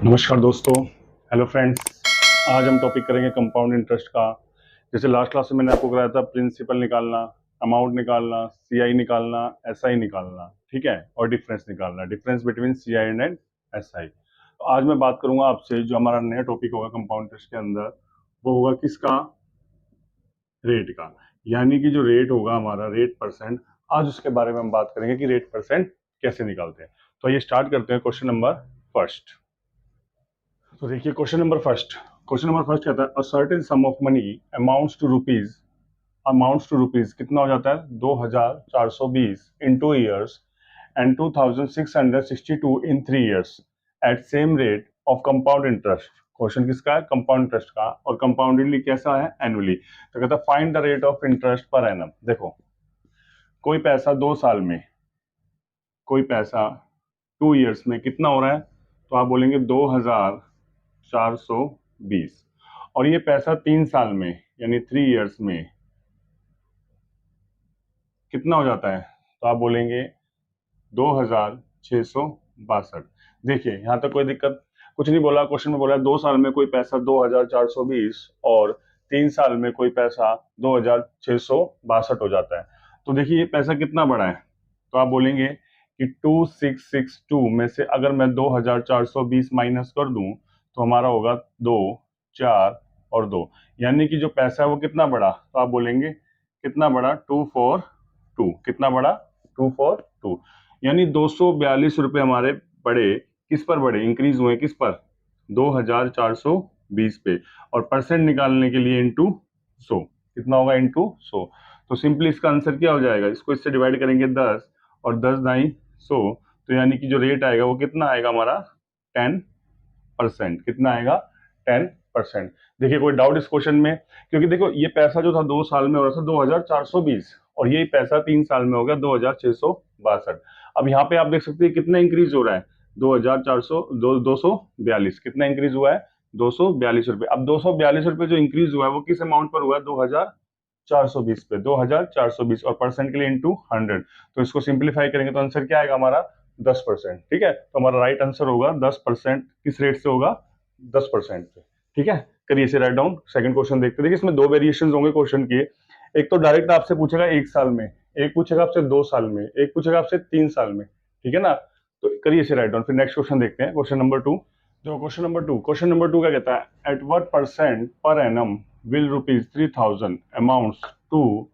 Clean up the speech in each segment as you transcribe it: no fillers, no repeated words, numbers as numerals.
नमस्कार दोस्तों, hello friends. आज हम टॉपिक करेंगे कंपाउंड इंटरेस्ट का। जैसे लास्ट क्लास में मैंने आपको कराया था प्रिंसिपल निकालना, अमाउंट निकालना, सीआई निकालना, एसआई निकालना, ठीक है, और डिफरेंस निकालना, difference between CI and SI. तो आज मैं बात करूंगा आपसे, जो हमारा नया टॉपिक होगा कंपाउंड इंटरेस्ट के अंदर, वो होगा किसका? रेट का। यानी कि जो रेट होगा हमारा, रेट परसेंट, आज उसके बारे में हम बात करेंगे कि रेट परसेंट कैसे निकालते हैं। तो ये स्टार्ट करते हैं क्वेश्चन नंबर फर्स्ट। तो देखिए क्वेश्चन नंबर फर्स्ट कहता है a certain sum of money amounts to rupees कितना हो जाता है 2420 in 2 years and 2662 in 3 years at same rate of compound interest. Question किसका है? कंपाउंड इंटरेस्ट का। और कंपाउंडेडली कैसा है? एनुअली। तो कहता है find the rate of interest per annum. देखो, कोई पैसा 2 साल में, कोई पैसा 2 years में कितना हो रहा है? तो आप बोलेंगे 2420। और ये पैसा 3 साल में यानी 3 years में कितना हो जाता है? तो आप बोलेंगे 2662। देखिए, यहां तक कोई दिक्कत कुछ नहीं बोला। क्वेश्चन में बोला 2 साल में कोई पैसा 2420 और 3 साल में कोई पैसा 2662 हो जाता है। तो देखिए ये पैसा कितना बड़ा है? तो आप बोलेंगे कि 2662 में से अगर मैं 2420 माइनस कर दूं तो हमारा होगा 2, 4 और 2। यानी कि जो पैसा है वो कितना बड़ा? तो आप बोलेंगे कितना बड़ा? 242। कितना बड़ा? 242। यानी 242 रुपए हमारे बढ़े। किस पर बढ़े? इंक्रीज हुए किस पर? 2420 पे। और परसेंट निकालने के लिए इंटू 100। कितना होगा? इंटू 100। तो सिंपली इसका आंसर क्या हो जाएगा? इसको इससे डिवाइड करेंगे 10 और 10 दाई 100। तो यानी कि जो रेट आएगा वो कितना आएगा हमारा? 10%। कितना आएगा? 10%। देखिए कोई डाउट इस क्वेश्चन में? क्योंकि देखो ये पैसा जो था 2 साल में हो रहा था 2420 और ये पैसा 3 साल में हो गया 2662। अब यहाँ पे आप देख सकते हैं कितना इंक्रीज हो रहा है? 242। कितना इंक्रीज हुआ है? 242 रुपए। अब 242 रुपए जो इंक्रीज हुआ है वो किस अमाउंट पर हुआ है? 2420 पे। 2420 और परसेंट के लिए इंटू 100। तो इसको सिंप्लीफाई करेंगे तो आंसर क्या आएगा हमारा? 10%। ठीक है, तो हमारा राइट आंसर होगा 10%। किस रेट से होगा? 10% पे। ठीक है, करिए इसे राइट डाउन। सेकंड क्वेश्चन देखते हैं। देखिए इसमें दो वेरिएशन होंगे क्वेश्चन के। एक तो डायरेक्ट आपसे पूछेगा 1 साल में, एक पूछेगा आपसे 2 साल में, एक पूछेगा आपसे 3 साल में। ठीक है ना? तो करिए इसे राइट डाउन। फिर नेक्स्ट क्वेश्चन देखते हैं, क्वेश्चन नंबर 2। जो क्वेश्चन नंबर 2 क्या कहता है? At what percent per annum will rupees 3000 amounts to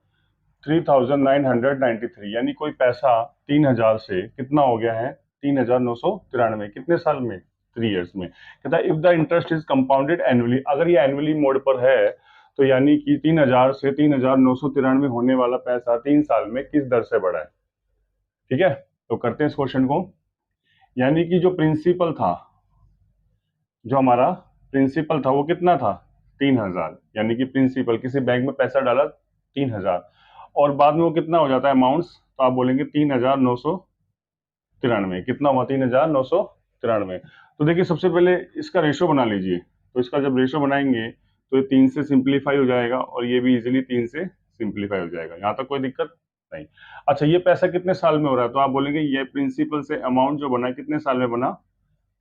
3993। यानी कोई पैसा 3000 से कितना हो गया है? 3993। कितने साल में? 3 years में। कहता है if the interest is compounded annually. अगर ये एनुअली मोड पर है तो यानी कि 3000 से 3993 होने वाला पैसा 3 साल में किस दर से बढ़ा है? ठीक है, तो करते हैं इस क्वेश्चन को। यानी कि जो प्रिंसिपल था, जो हमारा प्रिंसिपल था वो कितना था? 3000। यानी कि प्रिंसिपल किसी बैंक में पैसा डाला 3000 और बाद में वो कितना हो जाता है अमाउंट्स? तो आप बोलेंगे 3993। कितना हुआ? 3993। तो देखिए सबसे पहले इसका रेशो बना लीजिए। तो इसका जब रेशो बनाएंगे तो ये 3 से सिंप्लीफाई हो जाएगा और ये भी इजीली 3 से सिंप्लीफाई हो जाएगा। यहाँ तक कोई दिक्कत नहीं। अच्छा, ये पैसा कितने साल में हो रहा है? तो आप बोलेंगे ये प्रिंसिपल से अमाउंट जो बना है कितने साल में बना?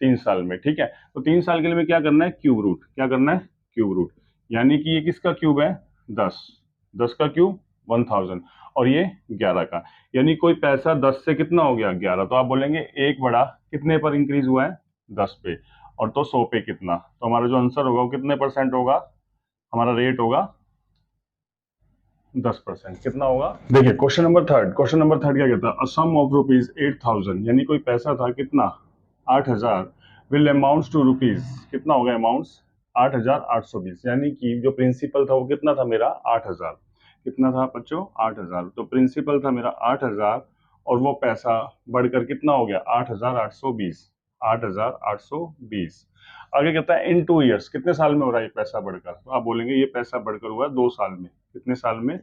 3 साल में। ठीक है, तो 3 साल के लिए क्या करना है? Cube root. क्या करना है? Cube root. यानी कि ये किसका क्यूब है? 10। 10 का क्यूब 1000 और ये 11 का। यानी कोई पैसा 10 से कितना हो गया? 11। तो आप बोलेंगे एक बड़ा कितने पर इंक्रीज हुआ है? 10 पे। और तो 100 पे कितना? तो हमारा जो आंसर होगा वो कितने परसेंट होगा? हमारा रेट होगा 10%। कितना होगा? देखिए क्वेश्चन नंबर थर्ड क्या कहता है? अ सम ऑफ रुपीज 8000। यानी कोई पैसा था कितना? 8000 विल अमाउंट्स टू रुपीज। कितना हो गया अमाउंट्स? 8820। यानी कि जो प्रिंसिपल था वो कितना था मेरा? 8000। कितना था बच्चों? 8000। तो प्रिंसिपल था मेरा 8000 और वो पैसा बढ़कर कितना हो गया? 8820। 8820। आगे कहता है इन 2 years। कितने साल में हो रहा है ये पैसा बढ़कर? तो आप बोलेंगे ये पैसा बढ़कर हुआ 2 साल में। कितने साल में?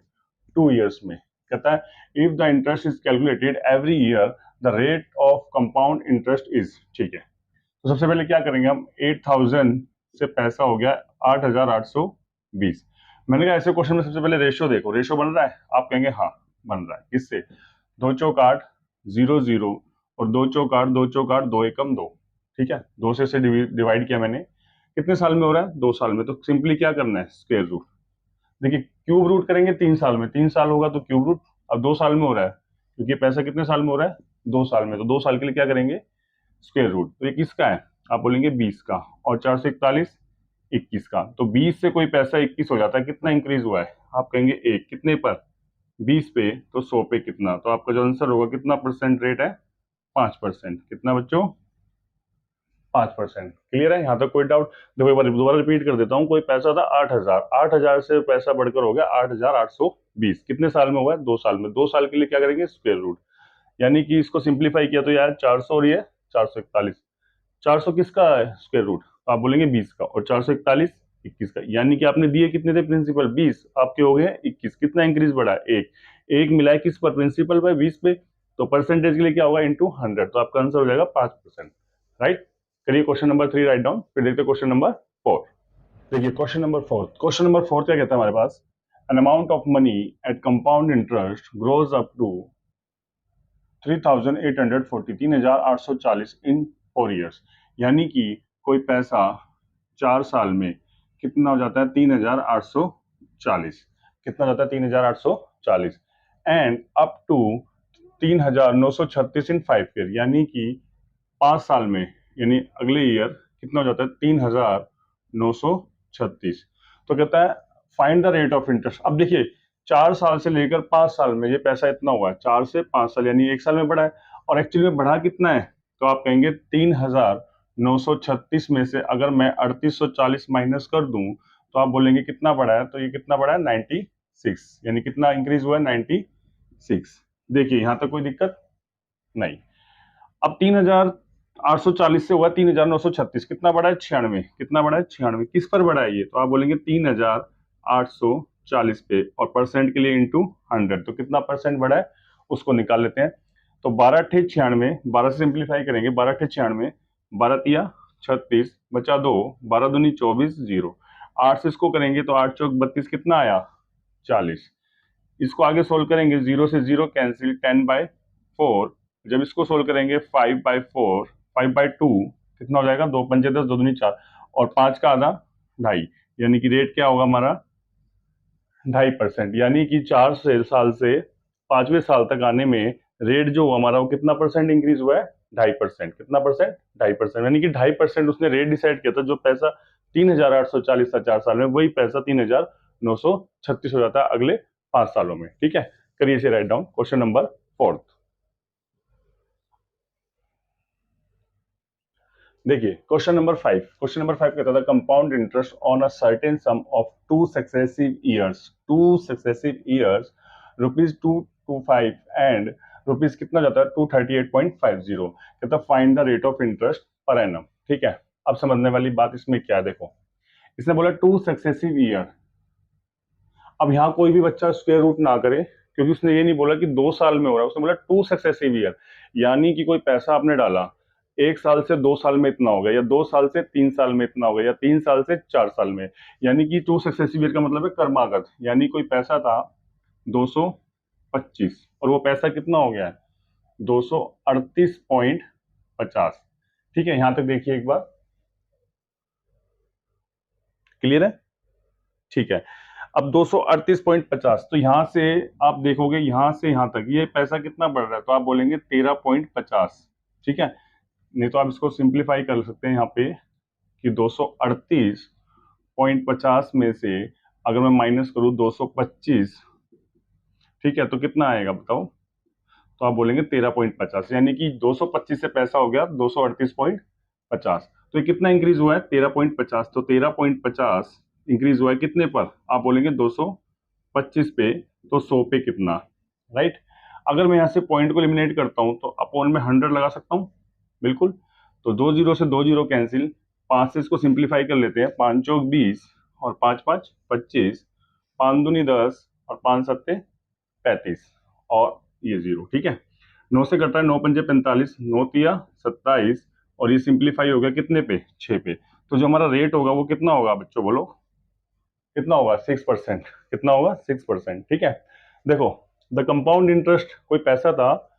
2 years में। कहता है if the interest is calculated every year the rate of compound interest is. ठीक है, तो सबसे पहले क्या करेंगे हम? 8000 से पैसा हो गया 8820। मैंने कहा ऐसे क्वेश्चन में सबसे पहले रेशो देखो। रेशो बन रहा है? आप कहेंगे हाँ बन रहा है। किससे? 2 चौक 8, 0 0 और 2 चौक 8, 2 चौक 8, 2 एकम 2। ठीक है, 2 से डिवाइड किया मैंने, कितने साल में हो रहा है, 2 साल में, तो सिंपली क्या करना है, स्क्वायर रूट। देखिए क्यूब रूट करेंगे 3 साल में, 3 साल होगा तो क्यूब रूट, अब 2 साल में हो रहा है क्योंकि पैसा कितने साल में हो रहा है, 2 साल में, तो 2 साल के लिए क्या करेंगे, स्क्वायर रूट। तो ये किसका है, आप बोलेंगे 20 का, और 441 21 का, तो 20 से कोई पैसा 21 हो जाता है, कितना इंक्रीज हुआ है, आप कहेंगे 1, कितने पर, 20 पे, तो 100 पे कितना, तो आपका जो आंसर होगा कितना परसेंट रेट है, 5%। कितना बच्चों, 5%। क्लियर है, यहाँ तक कोई डाउट। देखो एक बार दोबारा रिपीट कर देता हूँ, कोई पैसा था 8,000, 8,000 से पैसा बढ़कर हो गया 8,820, कितने साल में हुआ है, 2 साल में, 2 साल के लिए क्या करेंगे, स्क्वायर रूट। यानी कि इसको सिंप्लीफाई किया तो यार 400 और ये 441, 400 किसका है स्क्वायर रूट, आप बोलेंगे 20 का, और 441 21 का, यानी कि आपने दिए कितने थे प्रिंसिपल 20, आपके हो गए 21, कितना इंक्रीज बढ़ा है, एक, एक मिला है किस पर, प्रिंसिपल पर 20 पे, तो परसेंटेज के लिए क्या होगा, इंटू 100, तो आपका आंसर हो जाएगा 5%। राइट, करिए क्वेश्चन नंबर 3 राइट डाउन, फिर देखते क्वेश्चन नंबर 4। देखिए क्वेश्चन नंबर 4, क्वेश्चन नंबर 4 क्या कहता है हमारे पास, an amount of money at compound interest grows up to 3,840, 3,840 in 4 years, यानी कि कोई पैसा 4 साल में कितना हो जाता है, 3,840, कितना हो जाता है, 3,840, and up to 3,936 in 5 year, यानी कि 5 साल में, यानी अगले ईयर कितना हो जाता है, 3,936। तो कहता है find the rate of interest. अब देखिए 4 साल से लेकर 5 साल में ये पैसा इतना हुआ है, 4 से 5 साल यानी 1 साल में बढ़ा है, और एक्चुअली में बढ़ा कितना है, तो आप कहेंगे 3,936 में से अगर मैं 3,840 माइनस कर दूं तो आप बोलेंगे कितना बढ़ा है, तो ये कितना बढ़ा है, 96, यानी कितना इंक्रीज हुआ है, 96। देखिए यहां तक कोई दिक्कत नहीं। अब 3,840 से हुआ 3,936, कितना बढ़ा है, 96, कितना बढ़ा है, 96, किस पर बढ़ा है ये, तो आप बोलेंगे 3,840 पे, और परसेंट के लिए इंटू 100, तो कितना परसेंट बढ़ा है उसको निकाल लेते हैं। तो 12 अट्ठे 96, 12 से सिंप्लीफाई करेंगे, 12 अट्ठे 96, 12 तिया 36, बचा 2, 12 दूनी 24, 0, 8 से इसको करेंगे तो 8 चौक 32, कितना आया, 40। इसको आगे सोल्व करेंगे, 0 से 0 कैंसिल, 10/4, जब इसको सोल्व करेंगे 5/4, 5/2, कितना हो जाएगा, 2 पंजे 10, 2 दूनी 4, और 5 का आधा 2.5, यानी कि रेट क्या होगा हमारा, 2.5%, यानी कि 4 साल से 5वें साल तक आने में रेट जो हमारा वो कितना परसेंट इंक्रीज हुआ है, 2.5%, कितना परसेंट, 2.5%, यानी कि 2.5% उसने रेट डिसाइड किया था, जो पैसा 3,840 था 4 साल में, वही पैसा 3,936 हो जाता है अगले 5 सालों में। ठीक है, करिए इसे राइट डाउन, क्वेश्चन नंबर 4। देखिए क्वेश्चन नंबर 5, क्वेश्चन नंबर 5 कहता था compound interest on a certain sum of 2 successive years ₹225 and rupees कितना जाता है, 238.50, कहता find the rate of interest per annum. ठीक है, अब समझने वाली बात इसमें क्या है, देखो इसने बोला 2 सक्सेसिव ईयर, अब यहाँ कोई भी बच्चा स्क्वायर रूट ना करे, क्योंकि उसने ये नहीं बोला कि 2 साल में हो रहा है, उसने बोला 2 सक्सेसिव ईयर, यानी कि कोई पैसा आपने डाला 1 साल से 2 साल में इतना हो गया, या 2 साल से 3 साल में इतना हो गया, या 3 साल से 4 साल में, यानी कि 2 सक्सेसिव ईयर का मतलब है क्रमागत, यानी कोई पैसा था 225 और वो पैसा कितना हो गया है, 238.50। ठीक है, यहां तक देखिए एक बार, क्लियर है, ठीक है। अब 238.50, तो यहां से आप देखोगे यहां से यहां तक ये पैसा कितना बढ़ रहा है, तो आप बोलेंगे 13.50। ठीक है, नहीं तो आप इसको सिंप्लीफाई कर सकते हैं यहाँ पे कि 238.50 में से अगर मैं माइनस करूं 225, ठीक है, तो कितना आएगा बताओ, तो आप बोलेंगे 13.50, यानी कि 225 से पैसा हो गया 238.50, तो ये कितना इंक्रीज हुआ है, 13.50, तो 13.50 इंक्रीज हुआ है कितने पर, आप बोलेंगे 225 पे, तो 100 पे कितना, राइट। अगर मैं यहाँ से पॉइंट को एलिमिनेट करता हूँ तो अपॉन में 100 लगा सकता हूँ, बिल्कुल, तो 2 जीरो से 2 जीरो कैंसिल, 5 से इसको सिंप्लीफाई कर लेते हैं, 5 चौक 20 और 5 5 25, 5 दूनी 10 और 5 सत्ते 35, और ये 0। ठीक है, 9 से करता है 9 पंजे 45, 9 तिया 27, और ये सिंप्लीफाई हो गया कितने पे, 6 पे, तो जो हमारा रेट होगा वो कितना होगा बच्चों, बोलो कितना होगा, 6%, कितना होगा, 6%। ठीक है, देखो द कंपाउंड इंटरेस्ट, कोई पैसा था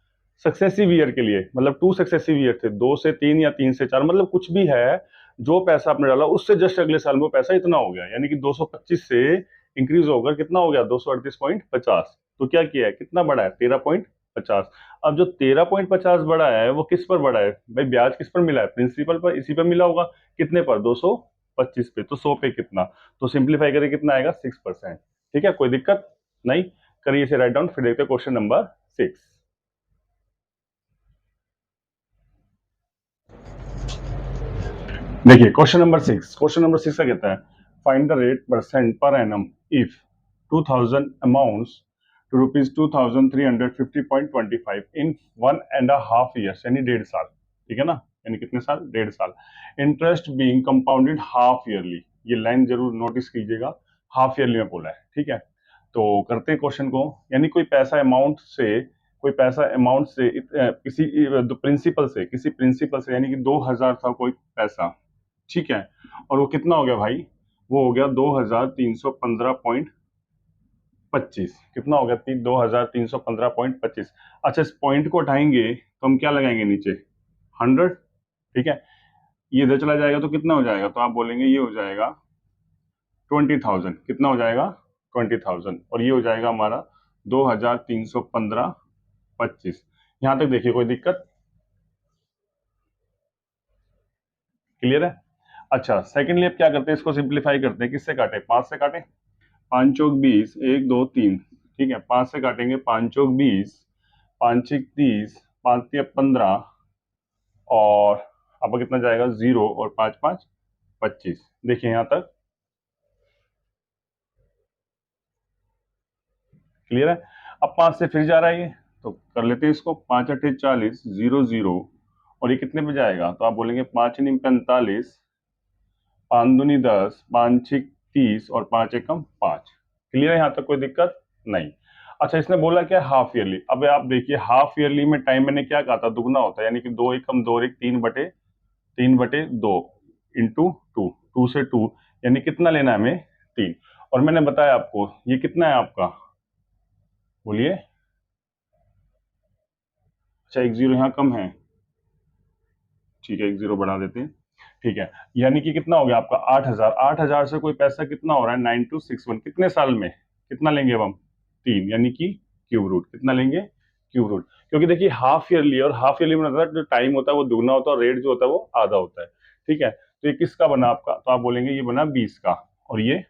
सक्सेसिव ईयर के लिए, मतलब 2 सक्सेसिव ईयर थे, 2 से 3 या 3 से 4, मतलब कुछ भी है, जो पैसा आपने डाला उससे जस्ट अगले साल में वो पैसा इतना हो गया, यानी कि 225 से इंक्रीज होकर कितना हो गया 238.50। तो क्या किया है, कितना बढ़ा है 13.50। अब जो 13.50 बढ़ा है वो किस पर बढ़ा है भाई, ब्याज किस पर मिला है, प्रिंसिपल पर, इसी पर मिला होगा, कितने पर 225 पे, तो 100 पे कितना, तो सिंप्लीफाई करें कितना आएगा 6%। ठीक है, कोई दिक्कत नहीं, करिए इसे राइट डाउन, फिर देखते हैं क्वेश्चन नंबर 6। देखिए क्वेश्चन नंबर 6, क्वेश्चन नंबर 6 का कहता है find the rate percent per annum if 2000 amounts to rupees 2350.25 in 1.5 years, यानी 1.5 साल। ठीक है ना, यानी कितने साल, 1.5 साल। Interest being compounded half yearly, ये लाइन जरूर नोटिस कीजिएगा, हाफ ईयरली में बोला है। ठीक है, तो करते हैं क्वेश्चन को, यानी कोई पैसा अमाउंट से, कोई पैसा अमाउंट से किसी प्रिंसिपल से, किसी प्रिंसिपल से, यानी कि 2000 था कोई पैसा। ठीक है, और वो कितना हो गया भाई, वो हो गया 2315.25। कितना हो गया 2315.25। अच्छा, इस पॉइंट को उठाएंगे तो हम क्या लगाएंगे नीचे, 100। ठीक है, ये इधर चला जाएगा तो कितना हो जाएगा, तो आप बोलेंगे ये हो जाएगा 20,000। कितना हो जाएगा 20,000, और ये हो जाएगा हमारा 2315.25। यहां तक देखिए, कोई दिक्कत, क्लियर है। अच्छा, सेकेंडली अब क्या करते हैं, इसको सिंप्लीफाई करते हैं, किससे काटे, 5 से काटे, 5 चौक 20, 1 2 3। ठीक है, 5 से काटेंगे, 5 चौक 20, 5 छिक 30, 5 तिया 15, और अब कितना जाएगा 0, और 5 5 25। देखिए यहां तक क्लियर है। अब 5 से फिर जा रहा है ये, तो कर लेते हैं इसको, 5 अठे 40, 0 0, और ये कितने पे जाएगा, तो आप बोलेंगे 5 निम 45, 5 दूनी 10, 5 छिक 30, और 5 एकम 5। क्लियर है, यहाँ तक कोई दिक्कत नहीं। अच्छा, इसने बोला क्या, हाफ ईयरली। अब आप देखिए हाफ ईयरली में टाइम मैंने क्या कहा था, दुगना होता है, यानी कि 2 एकम 2 और 1 3/2 इंटू 2, 2 से 2, यानी कितना लेना है हमें 3। और मैंने बताया आपको ये कितना है आपका, बोलिए। अच्छा, एक जीरो यहाँ कम है, ठीक है, एक जीरो बढ़ा देते हैं। ठीक है, यानी कि कितना हो गया आपका 8,000। 8,000 से कोई पैसा कितना हो रहा है 9261, कितने साल में, कितना लेंगे अब हम 3, यानी कि क्यूब रूट, कितना लेंगे क्यूब रूट। क्योंकि देखिए हाफ ईयरली, और हाफ ईयरली में जो टाइम होता है वो दुगना होता है, और रेट जो होता है वो आधा होता है। ठीक है, तो ये किसका बना आपका, तो आप बोलेंगे ये बना 20 का, और ये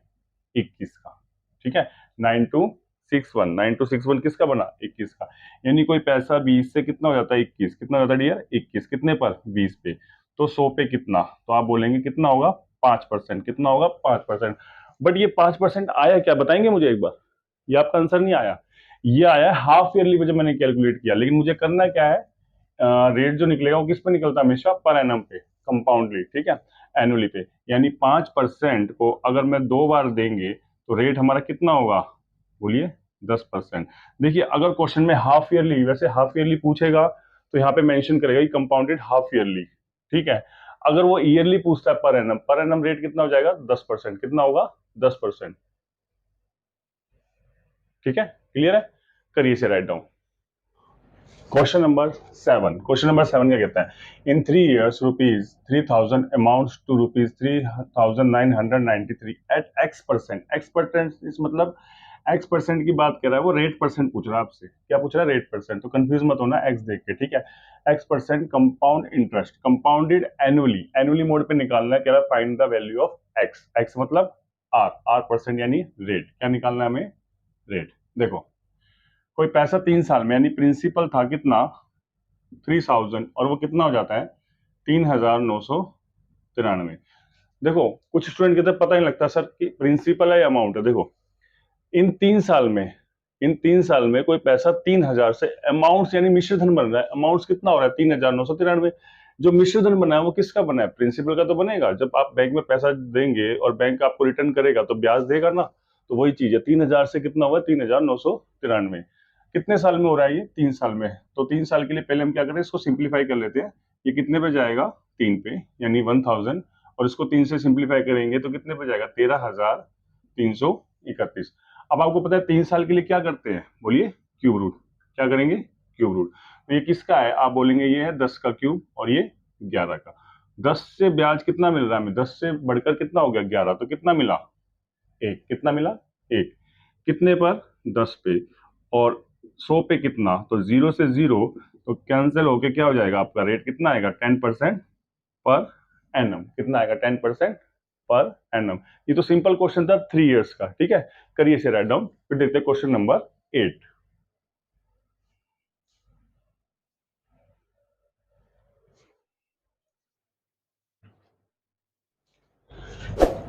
21 का। ठीक है, 9261 किसका बना 21 का, यानी कोई पैसा 20 से कितना हो जाता है 21, कितना हो जाता है डियर 21, कितने पर 20 पे, तो 100 पे कितना, तो आप बोलेंगे कितना होगा 5%, कितना होगा 5%। बट ये 5% आया क्या, बताएंगे मुझे एक बार, ये आपका आंसर नहीं आया, ये आया हाफ ईयरली पे जब मैंने कैलकुलेट किया, लेकिन मुझे करना क्या है, रेट जो निकलेगा वो किस पर निकलता है हमेशा, पर एनम पे, कंपाउंडली। ठीक है, एनुअली पे, यानी 5% को अगर मैं 2 बार देंगे तो रेट हमारा कितना होगा, बोलिए 10%। देखिए अगर क्वेश्चन में हाफ ईयरली, वैसे हाफ ईयरली पूछेगा तो यहाँ पे मेंशन करेगा कंपाउंडेड हाफ ईयरली। ठीक है, अगर वो ईयरली पूछता है पर एनम रेट कितना हो जाएगा 10%, कितना होगा 10%। ठीक है, क्लियर है, करिए इसे write down. Question number 7, question number 7 क्या कहता है, in 3 years rupees 3,000 amounts to rupees 3,993 at x%। x% इस मतलब x% की बात कर रहा है वो, रेट परसेंट पूछ रहा है आपसे, क्या पूछ रहा है रेट परसेंट, तो कंफ्यूज मत होना x देख के। ठीक है, x% compound interest, compounded annually, annually mode पे निकालना है, कह रहा है find the value of x, x मतलब r परसेंट यानी रेट, क्या निकालना है हमें, रेट। देखो कोई पैसा 3 साल में, यानी प्रिंसिपल था कितना 3,000, और वो कितना हो जाता है 3,993। देखो कुछ स्टूडेंट कहते हैं पता नहीं लगता सर कि प्रिंसिपल है या अमाउंट है। देखो इन 3 साल में, इन 3 साल में कोई पैसा 3,000 से अमाउंट्स यानी मिश्रधन बन रहा है, अमाउंट्स कितना हो रहा है 3,993। जो मिश्रधन बना है वो किसका बना है, प्रिंसिपल का तो बनेगा। जब आप बैंक में पैसा देंगे और बैंक आपको रिटर्न करेगा तो ब्याज देगा ना, तो वही चीज है। 3,000 से कितना हुआ 3,993, कितने साल में हो रहा है ये 3 साल में। तो 3 साल के लिए पहले हम क्या करें, इसको सिंप्लीफाई कर लेते हैं। ये कितने पे जाएगा 3 पे, यानी 1000, और इसको 3 से सिंप्लीफाई करेंगे तो कितने पे जाएगा 13,331। अब आपको पता है 3 साल के लिए क्या करते हैं, बोलिए क्यूब रूट, क्या करेंगे क्यूब रूट। तो ये किसका है, आप बोलेंगे ये है 10 का क्यूब और ये 11 का। 10 से ब्याज कितना मिल रहा है हमें, 10 से बढ़कर कितना हो गया 11, तो कितना मिला, एक, कितना मिला, एक, कितने पर, 10 पे, और 100 पे कितना, तो 0 से 0, तो कैंसिल होके क्या हो जाएगा, आपका रेट कितना आएगा, 10% पर एनम, कितना आएगा, 10% पर एनम। ये तो सिंपल क्वेश्चन था 3 इयर्स का, ठीक है, करिए इसे राइट डाउन। फिर देखते हैं क्वेश्चन नंबर 8।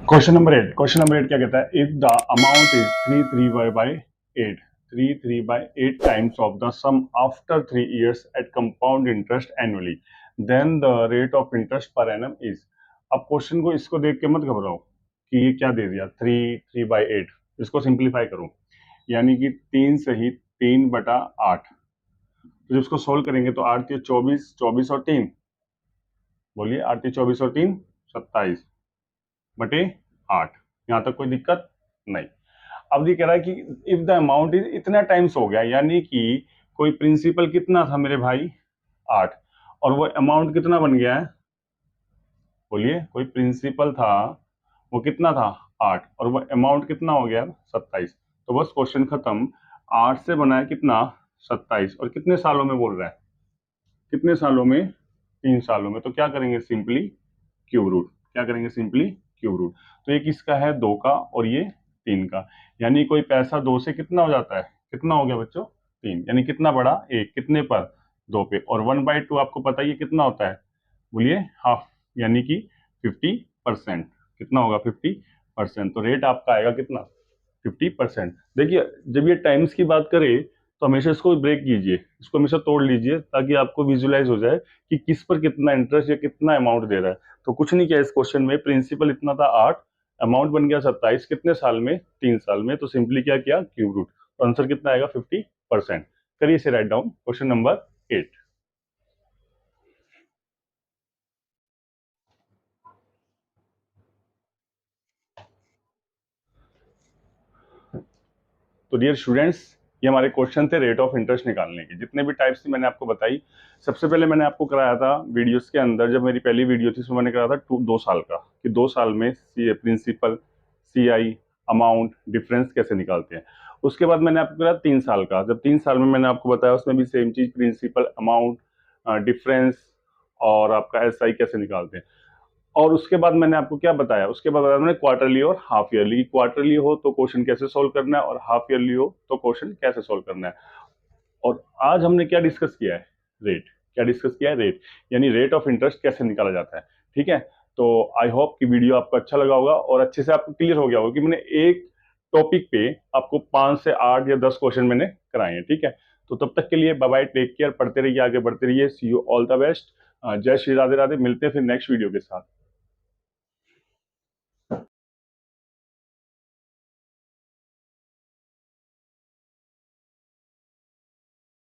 क्वेश्चन नंबर 8 क्या कहता है, if the amount is 3 3 times of the sum after 3 years at compound interest annually, then the rate of interest per annum is. अब क्वेश्चन को इसको देख के मत घबराओ कि ये क्या दे दिया, 3 3/8, इसको सिंप्लीफाई करो, यानी कि 3 सही 3/8, तो जब इसको सोल्व करेंगे तो 8 के 24, 24 और 3, बोलिए 8 के 24 और 3 27/8, यहां तक कोई दिक्कत नहीं। अब ये कह रहा है कि इफ द अमाउंट इज, इतना टाइम्स हो गया, यानी कि कोई प्रिंसिपल कितना था मेरे भाई, 8, और वो अमाउंट कितना बन गया है, बोलिए, कोई प्रिंसिपल था वो कितना था 8, और वो अमाउंट कितना हो गया 27, तो बस क्वेश्चन खत्म। 8 से बना है कितना 27, और कितने सालों में बोल रहा है, कितने सालों में, 3 सालों में, तो क्या करेंगे, सिंपली क्यूब रूट, क्या करेंगे, सिंपली क्यूब रूट। तो ये किसका है, 2 का, और ये 3 का, यानी कोई पैसा 2 से कितना हो जाता है, कितना हो गया बच्चों, 3, यानी कितना बड़ा, एक, कितने पर, 2 पे, और 1/2 आपको पता ही है कितना होता है, बोलिए हाफ, यानी कि 50%, कितना होगा 50%, तो रेट आपका आएगा कितना, 50%। देखिए जब ये टाइम्स की बात करें तो हमेशा इसको ब्रेक कीजिए, इसको हमेशा तोड़ लीजिए, ताकि आपको विजुलाइज हो जाए कि किस पर कितना इंटरेस्ट या कितना अमाउंट दे रहा है। तो कुछ नहीं किया इस क्वेश्चन में, प्रिंसिपल इतना था 8, अमाउंट बन गया 27, कितने साल में, 3 साल में, तो सिंपली क्या किया, क्यूब रूट, तो आंसर कितना आएगा 50%। करिए इसे राइट डाउन, क्वेश्चन नंबर 8। तो डियर स्टूडेंट्स, ये हमारे क्वेश्चन थे रेट ऑफ इंटरेस्ट निकालने के, जितने भी टाइप्स थी मैंने आपको बताई। सबसे पहले मैंने आपको कराया था वीडियोस के अंदर, जब मेरी पहली वीडियो थी उसमें मैंने कराया था 2 साल का, कि 2 साल में प्रिंसिपल, सीआई, अमाउंट, डिफरेंस कैसे निकालते हैं। उसके बाद मैंने आपको कराया 3 साल का, जब 3 साल में मैंने आपको बताया उसमें भी सेम चीज, प्रिंसिपल, अमाउंट, डिफरेंस और आपका एसआई कैसे निकालते हैं। और उसके बाद मैंने आपको क्या बताया, उसके बाद बताया मैंने क्वार्टरली और हाफ ईयरली, क्वार्टरली हो तो क्वेश्चन कैसे सोल्व करना है, और हाफ ईयरली हो तो क्वेश्चन कैसे सोल्व करना है। और आज हमने क्या डिस्कस किया है, रेट, क्या डिस्कस किया है, रेट, यानी रेट ऑफ इंटरेस्ट कैसे निकाला जाता है, ठीक है। तो आई होप कि वीडियो आपको अच्छा लगा होगा और अच्छे से आपको क्लियर हो गया होगा कि मैंने एक टॉपिक पे आपको 5 से 8 या 10 क्वेश्चन मैंने कराए हैं, ठीक है। तो तब तक के लिए बाय बाय, टेक केयर, पढ़ते रहिए, आगे बढ़ते रहिए, सी यू ऑल द बेस्ट, जय श्री राधे राधे, मिलते हैं फिर नेक्स्ट वीडियो के साथ।